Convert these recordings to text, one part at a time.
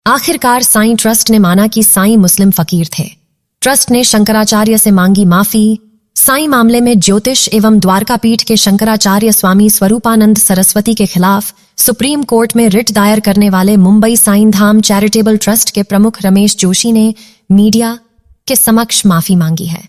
आखिरकार साईं ट्रस्ट ने माना कि साईं मुस्लिम फकीर थे। ट्रस्ट ने शंकराचार्य से मांगी माफी। साईं मामले में ज्योतिष एवं द्वारका पीठ के शंकराचार्य स्वामी स्वरूपानंद सरस्वती के खिलाफ सुप्रीम कोर्ट में रिट दायर करने वाले मुंबई साईं धाम चैरिटेबल ट्रस्ट के प्रमुख रमेश जोशी ने मीडिया के समक्ष माफी मांगी है।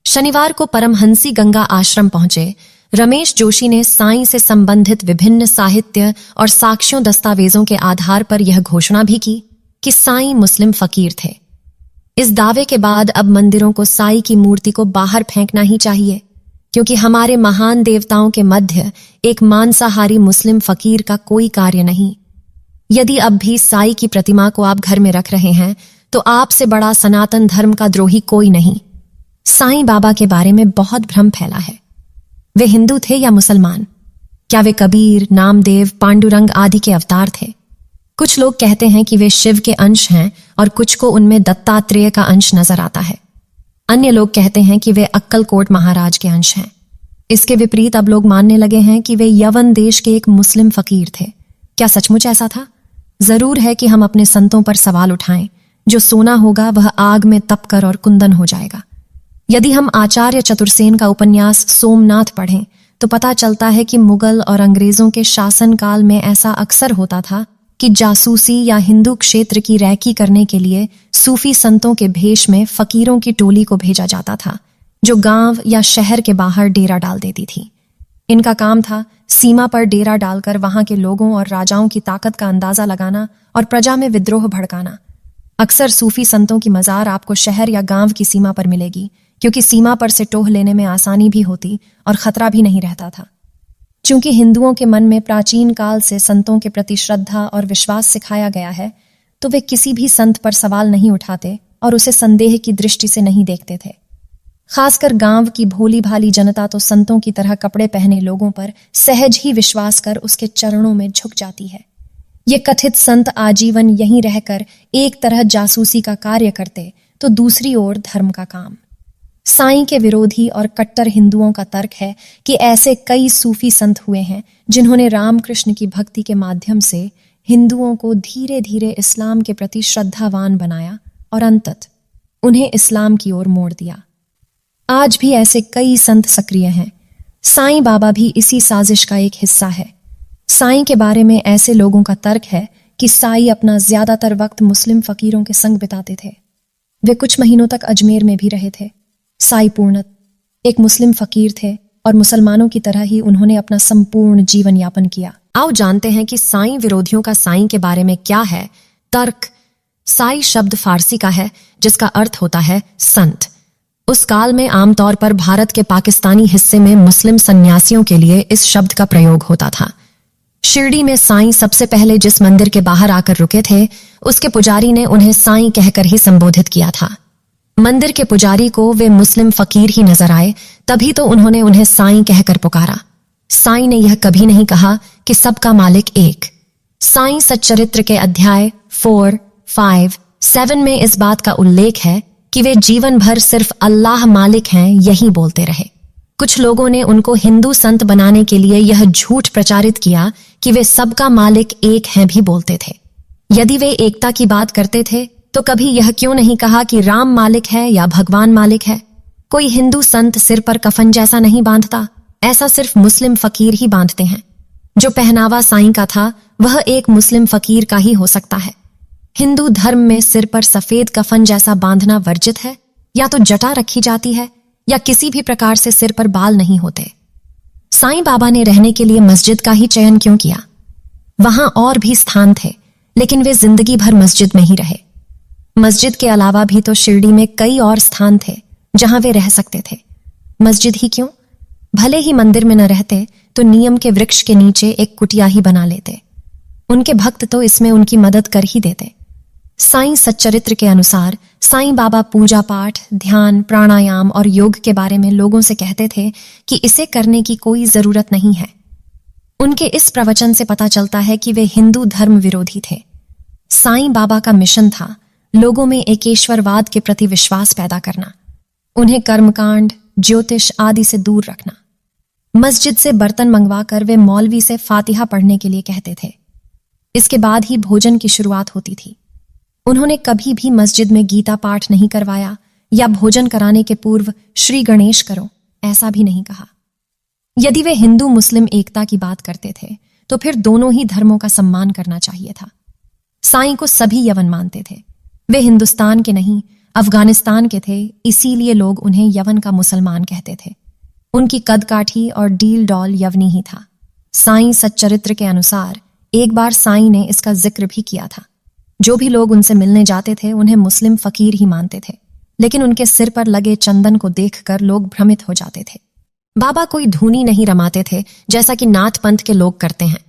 शनिवार को परमहंसी गंगा आश्रम पहुंचे रमेश जोशी ने साईं से संबंधित विभिन्न साहित्य और साक्ष्यों दस्तावेजों के आधार पर यह घोषणा भी की कि साईं मुस्लिम फकीर थे। इस दावे के बाद अब मंदिरों को साईं की मूर्ति को बाहर फेंकना ही चाहिए, क्योंकि हमारे महान देवताओं के मध्य एक मांसाहारी मुस्लिम फकीर का कोई कार्य नहीं। यदि अब भी साईं की प्रतिमा को आप घर में रख रहे हैं तो आपसे बड़ा सनातन धर्म का द्रोही कोई नहीं। साईं बाबा के बारे में बहुत भ्रम फैला है। वे हिंदू थे या मुसलमान? क्या वे कबीर, नामदेव, पांडुरंग आदि के अवतार थे? कुछ लोग कहते हैं कि वे शिव के अंश हैं और कुछ को उनमें दत्तात्रेय का अंश नजर आता है। अन्य लोग कहते हैं कि वे अक्कलकोट महाराज के अंश हैं। इसके विपरीत अब लोग मानने लगे हैं कि वे यवन देश के एक मुस्लिम फकीर थे। क्या सचमुच ऐसा था? जरूर है कि हम अपने संतों पर सवाल उठाएं। जो सोना होगा वह आग में तपकर और कुंदन हो जाएगा। यदि हम आचार्य चतुर्सेन का उपन्यास सोमनाथ पढ़ें तो पता चलता है कि मुगल और अंग्रेजों के शासनकाल में ऐसा अक्सर होता था कि जासूसी या हिंदू क्षेत्र की रैकी करने के लिए सूफी संतों के भेष में फकीरों की टोली को भेजा जाता था, जो गांव या शहर के बाहर डेरा डाल देती थी। इनका काम था सीमा पर डेरा डालकर वहां के लोगों और राजाओं की ताकत का अंदाजा लगाना और प्रजा में विद्रोह भड़काना। अक्सर सूफी संतों की मजार आपको शहर या गांव की सीमा पर मिलेगी, क्योंकि सीमा पर से टोह लेने में आसानी भी होती और खतरा भी नहीं रहता था। चूंकि हिंदुओं के मन में प्राचीन काल से संतों के प्रति श्रद्धा और विश्वास सिखाया गया है, तो वे किसी भी संत पर सवाल नहीं उठाते और उसे संदेह की दृष्टि से नहीं देखते थे। खासकर गांव की भोली भाली जनता तो संतों की तरह कपड़े पहने लोगों पर सहज ही विश्वास कर उसके चरणों में झुक जाती है। ये कथित संत आजीवन यहीं रहकर एक तरह जासूसी का कार्य करते तो दूसरी ओर धर्म का काम। साईं के विरोधी और कट्टर हिंदुओं का तर्क है कि ऐसे कई सूफी संत हुए हैं जिन्होंने रामकृष्ण की भक्ति के माध्यम से हिंदुओं को धीरे धीरे इस्लाम के प्रति श्रद्धावान बनाया और अंततः उन्हें इस्लाम की ओर मोड़ दिया। आज भी ऐसे कई संत सक्रिय हैं। साईं बाबा भी इसी साजिश का एक हिस्सा है। साईं के बारे में ऐसे लोगों का तर्क है कि साईं अपना ज्यादातर वक्त मुस्लिम फकीरों के संग बिताते थे। वे कुछ महीनों तक अजमेर में भी रहे थे। साईं पूर्णत एक मुस्लिम फकीर थे और मुसलमानों की तरह ही उन्होंने अपना संपूर्ण जीवन यापन किया। आओ जानते हैं कि साईं विरोधियों का साईं के बारे में क्या है तर्क। साईं शब्द फारसी का है जिसका अर्थ होता है संत। उस काल में आमतौर पर भारत के पाकिस्तानी हिस्से में मुस्लिम सन्यासियों के लिए इस शब्द का प्रयोग होता था। शिरडी में साईं सबसे पहले जिस मंदिर के बाहर आकर रुके थे, उसके पुजारी ने उन्हें साईं कहकर ही संबोधित किया था। मंदिर के पुजारी को वे मुस्लिम फकीर ही नजर आए, तभी तो उन्होंने उन्हें साईं कहकर पुकारा। साईं ने यह कभी नहीं कहा कि सबका मालिक एक। साईं सच्चरित्र के अध्याय 4, 5, 7 में इस बात का उल्लेख है कि वे जीवन भर सिर्फ अल्लाह मालिक हैं यही बोलते रहे। कुछ लोगों ने उनको हिंदू संत बनाने के लिए यह झूठ प्रचारित किया कि वे सबका मालिक एक हैं भी बोलते थे। यदि वे एकता की बात करते थे तो कभी यह क्यों नहीं कहा कि राम मालिक है या भगवान मालिक है? कोई हिंदू संत सिर पर कफन जैसा नहीं बांधता, ऐसा सिर्फ मुस्लिम फकीर ही बांधते हैं। जो पहनावा साईं का था वह एक मुस्लिम फकीर का ही हो सकता है। हिंदू धर्म में सिर पर सफेद कफन जैसा बांधना वर्जित है, या तो जटा रखी जाती है या किसी भी प्रकार से सिर पर बाल नहीं होते। साईं बाबा ने रहने के लिए मस्जिद का ही चयन क्यों किया? वहां और भी स्थान थे, लेकिन वे जिंदगी भर मस्जिद में ही रहे। मस्जिद के अलावा भी तो शिरडी में कई और स्थान थे जहां वे रह सकते थे। मस्जिद ही क्यों? भले ही मंदिर में न रहते तो नियम के वृक्ष के नीचे एक कुटिया ही बना लेते। उनके भक्त तो इसमें उनकी मदद कर ही देते। साईं सच्चरित्र के अनुसार साईं बाबा पूजा पाठ, ध्यान, प्राणायाम और योग के बारे में लोगों से कहते थे कि इसे करने की कोई जरूरत नहीं है। उनके इस प्रवचन से पता चलता है कि वे हिंदू धर्म विरोधी थे। साईं बाबा का मिशन था लोगों में एकेश्वरवाद के प्रति विश्वास पैदा करना, उन्हें कर्मकांड, ज्योतिष आदि से दूर रखना। मस्जिद से बर्तन मंगवाकर वे मौलवी से फातिहा पढ़ने के लिए कहते थे। इसके बाद ही भोजन की शुरुआत होती थी। उन्होंने कभी भी मस्जिद में गीता पाठ नहीं करवाया या भोजन कराने के पूर्व श्री गणेश करो, ऐसा भी नहीं कहा। यदि वे हिंदू मुस्लिम एकता की बात करते थे तो फिर दोनों ही धर्मों का सम्मान करना चाहिए था। साईं को सभी यवन मानते थे। वे हिंदुस्तान के नहीं, अफगानिस्तान के थे, इसीलिए लोग उन्हें यवन का मुसलमान कहते थे। उनकी कदकाठी और डील डॉल यवनी ही था। साईं सच्चरित्र के अनुसार एक बार साईं ने इसका जिक्र भी किया था। जो भी लोग उनसे मिलने जाते थे उन्हें मुस्लिम फकीर ही मानते थे, लेकिन उनके सिर पर लगे चंदन को देखकर लोग भ्रमित हो जाते थे। बाबा कोई धूनी नहीं रमाते थे जैसा कि नाथ पंथ के लोग करते हैं।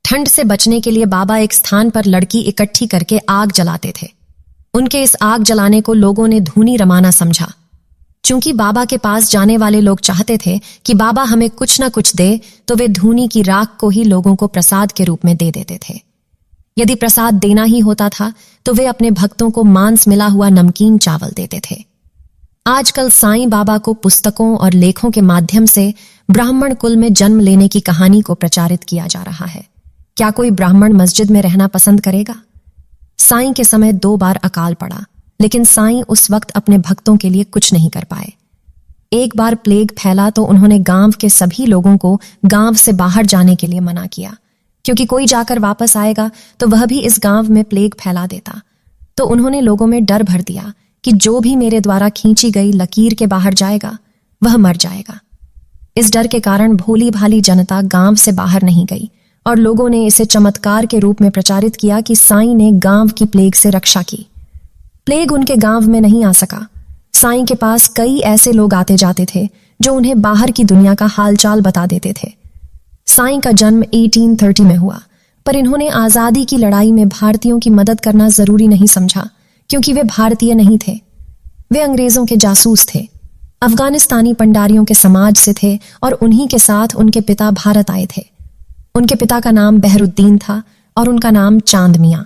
ठंड से बचने के लिए बाबा एक स्थान पर लड़की इकट्ठी करके आग जलाते थे। उनके इस आग जलाने को लोगों ने धूनी रमाना समझा। चूंकि बाबा के पास जाने वाले लोग चाहते थे कि बाबा हमें कुछ न कुछ दे, तो वे धूनी की राख को ही लोगों को प्रसाद के रूप में दे देते थे। यदि प्रसाद देना ही होता था तो वे अपने भक्तों को मांस मिला हुआ नमकीन चावल देते थे। आजकल साईं बाबा को पुस्तकों और लेखों के माध्यम से ब्राह्मण कुल में जन्म लेने की कहानी को प्रचारित किया जा रहा है। क्या कोई ब्राह्मण मस्जिद में रहना पसंद करेगा? साईं के समय 2 बार अकाल पड़ा, लेकिन साईं उस वक्त अपने भक्तों के लिए कुछ नहीं कर पाए। एक बार प्लेग फैला तो उन्होंने गांव के सभी लोगों को गांव से बाहर जाने के लिए मना किया, क्योंकि कोई जाकर वापस आएगा तो वह भी इस गांव में प्लेग फैला देता। तो उन्होंने लोगों में डर भर दिया कि जो भी मेरे द्वारा खींची गई लकीर के बाहर जाएगा वह मर जाएगा। इस डर के कारण भोली भाली जनता गांव से बाहर नहीं गई और लोगों ने इसे चमत्कार के रूप में प्रचारित किया कि साईं ने गांव की प्लेग से रक्षा की। प्लेग उनके गांव में नहीं आ सका। साईं के पास कई ऐसे लोग आते जाते थे जो उन्हें बाहर की दुनिया का हालचाल बता देते थे। साईं का जन्म 1830 में हुआ, पर इन्होंने आजादी की लड़ाई में भारतीयों की मदद करना जरूरी नहीं समझा, क्योंकि वे भारतीय नहीं थे। वे अंग्रेजों के जासूस थे, अफगानिस्तानी पंडारियों के समाज से थे और उन्हीं के साथ उनके पिता भारत आए थे। उनके पिता का नाम बहरुद्दीन था और उनका नाम चांद मियां।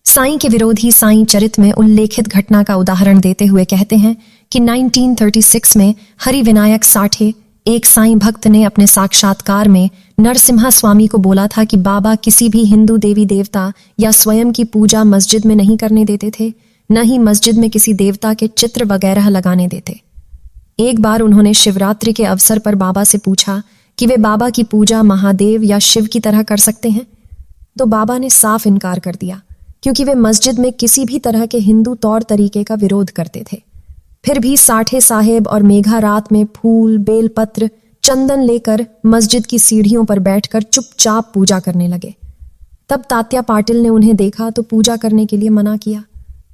साईं के विरोधी साईं चरित में उल्लेखित घटना का उदाहरण देते हुए कहते हैं कि 1936 में हरि विनायक साठे, एक साईं भक्त ने अपने साक्षात्कार में नरसिम्हा स्वामी को बोला था कि बाबा किसी भी हिंदू देवी देवता या स्वयं की पूजा मस्जिद में नहीं करने देते थे, न ही मस्जिद में किसी देवता के चित्र वगैरह लगाने देते। एक बार उन्होंने शिवरात्रि के अवसर पर बाबा से पूछा कि वे बाबा की पूजा महादेव या शिव की तरह कर सकते हैं, तो बाबा ने साफ इनकार कर दिया, क्योंकि वे मस्जिद में किसी भी तरह के हिंदू तौर तरीके का विरोध करते थे। फिर भी साठे साहेब और मेघा रात में फूल, बेलपत्र, चंदन लेकर मस्जिद की सीढ़ियों पर बैठकर चुपचाप पूजा करने लगे। तब तात्या पाटिल ने उन्हें देखा तो पूजा करने के लिए मना किया।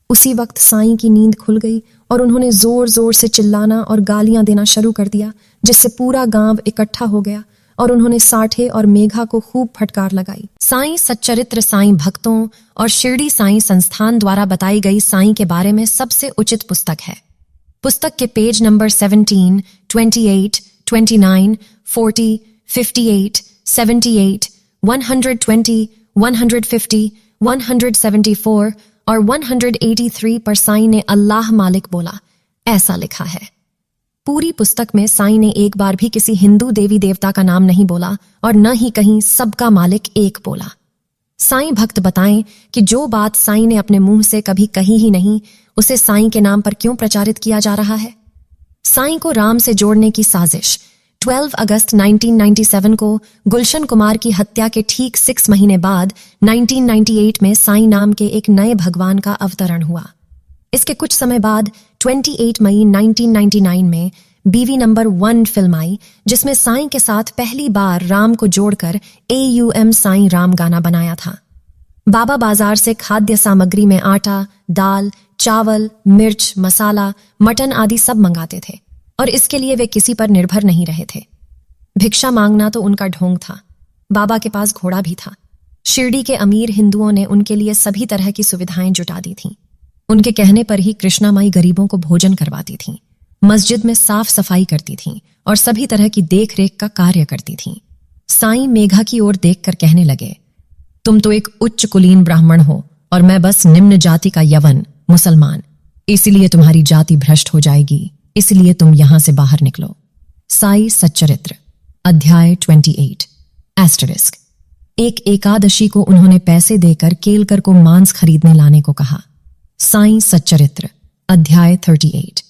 उसी वक्त साईं की नींद खुल गई और उन्होंने जोर जोर से चिल्लाना और गालियां देना शुरू कर दिया, जिससे पूरा गांव इकट्ठा हो गया और उन्होंने साठे और मेघा को खूब फटकार लगाई। साईं सच्चरित्र साईं भक्तों और शिरडी साईं संस्थान द्वारा बताई गई साईं के बारे में सबसे उचित पुस्तक है। पुस्तक के पेज नंबर 17, 28, 29, 40, 58, 78, 120, 150, 174 और 183 पर साईं ने अल्लाह मालिक बोला, ऐसा लिखा है। पूरी पुस्तक में साईं ने एक बार भी किसी हिंदू देवी देवता का नाम नहीं बोला और न ही कहीं सबका मालिक एक बोला। साईं भक्त बताएं कि जो बात साईं ने अपने मुंह से कभी कही ही नहीं, उसे साईं के नाम पर क्यों प्रचारित किया जा रहा है? साईं को राम से जोड़ने की साजिश 12 अगस्त 1997 को गुलशन कुमार की हत्या के ठीक 6 महीने बाद 1998 में साईं नाम के एक नए भगवान का अवतरण हुआ। इसके कुछ समय बाद 28 मई 1999 में बीवी नंबर 1 फिल्म आई, जिसमें साईं के साथ पहली बार राम को जोड़कर AUM साईं राम गाना बनाया था। बाबा बाजार से खाद्य सामग्री में आटा, दाल, चावल, मिर्च, मसाला, मटन आदि सब मंगाते थे और इसके लिए वे किसी पर निर्भर नहीं रहे थे। भिक्षा मांगना तो उनका ढोंग था। बाबा के पास घोड़ा भी था। शिरडी के अमीर हिंदुओं ने उनके लिए सभी तरह की सुविधाएं जुटा दी थीं। उनके कहने पर ही कृष्णा माई गरीबों को भोजन करवाती थीं, मस्जिद में साफ सफाई करती थीं और सभी तरह की देख रेख का कार्य करती थीं। साईं मेघा की ओर देखकर कहने लगे, तुम तो एक उच्च कुलीन ब्राह्मण हो और मैं बस निम्न जाति का यवन मुसलमान, इसलिए तुम्हारी जाति भ्रष्ट हो जाएगी, इसलिए तुम यहां से बाहर निकलो। साई सच्चरित्र अध्याय 28 *। एक एकादशी को उन्होंने पैसे देकर केलकर को मांस खरीदने लाने को कहा। साईं सच्चरित्र अध्याय 38।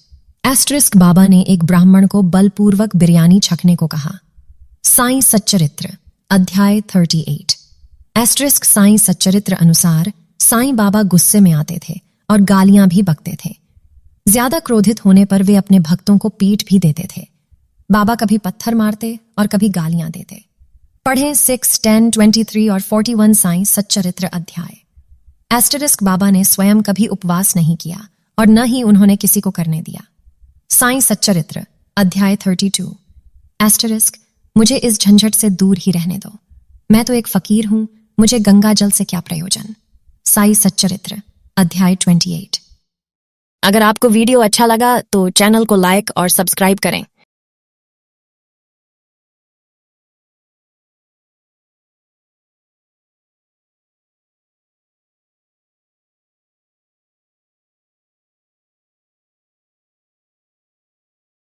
एस्टरिस्क बाबा ने एक ब्राह्मण को बलपूर्वक बिरयानी छकने को कहा। साईं सच्चरित्र अध्याय 38। एस्टरिस्क साईं सच्चरित्र अनुसार साईं बाबा गुस्से में आते थे और गालियां भी बकते थे। ज्यादा क्रोधित होने पर वे अपने भक्तों को पीट भी देते थे। बाबा कभी पत्थर मारते और कभी गालियां देते। पढ़ें 6, 10, 23 और 41 साईं सच्चरित्र अध्याय। एस्टरिस्क बाबा ने स्वयं कभी उपवास नहीं किया और न ही उन्होंने किसी को करने दिया। साईं सच्चरित्र अध्याय 32। एस्टरिस्क, मुझे इस झंझट से दूर ही रहने दो। मैं तो एक फकीर हूं, मुझे गंगा जल से क्या प्रयोजन। साईं सच्चरित्र अध्याय 28। अगर आपको वीडियो अच्छा लगा तो चैनल को लाइक और सब्सक्राइब करें।